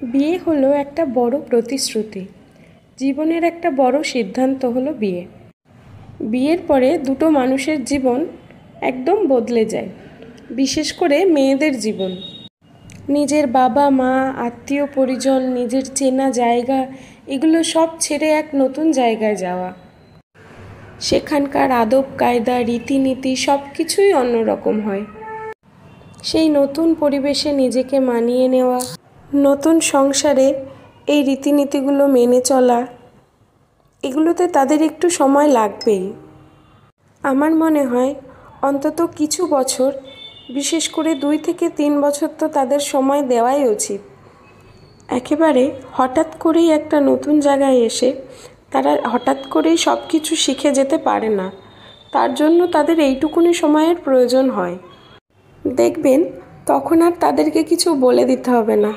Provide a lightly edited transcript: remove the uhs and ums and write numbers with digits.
বিয়ে হলো একটা বড় প্রতিশ্রুতি। জীবনের একটা বড় সিদ্ধান্ত হলো বিয়ে। বিয়ের পরে দুটো মানুষের জীবন একদম বদলে যায়, বিশেষ করে মেয়েদের জীবন। নিজের বাবা মা, আত্মীয় পরিজন, নিজের চেনা জায়গা, এগুলো সব ছেড়ে এক নতুন জায়গায় যাওয়া। সেখানকার আদব কায়দা, রীতিনীতি সব কিছুই অন্যরকম হয়। সেই নতুন পরিবেশে নিজেকে মানিয়ে নেওয়া, নতুন সংসারে এই রীতিনীতিগুলো মেনে চলা, এগুলোতে তাদের একটু সময় লাগবেই। আমার মনে হয় অন্তত কিছু বছর, বিশেষ করে 2 থেকে 3 বছর তো তাদের সময় দেওয়াই উচিত। একেবারে হঠাৎ করেই একটা নতুন জায়গায় এসে তারা হঠাৎ করেই সব কিছু শিখে যেতে পারে না। তার জন্য তাদের এইটুকুনি সময়ের প্রয়োজন হয়। দেখবেন তখন আর তাদেরকে কিছু বলে দিতে হবে না।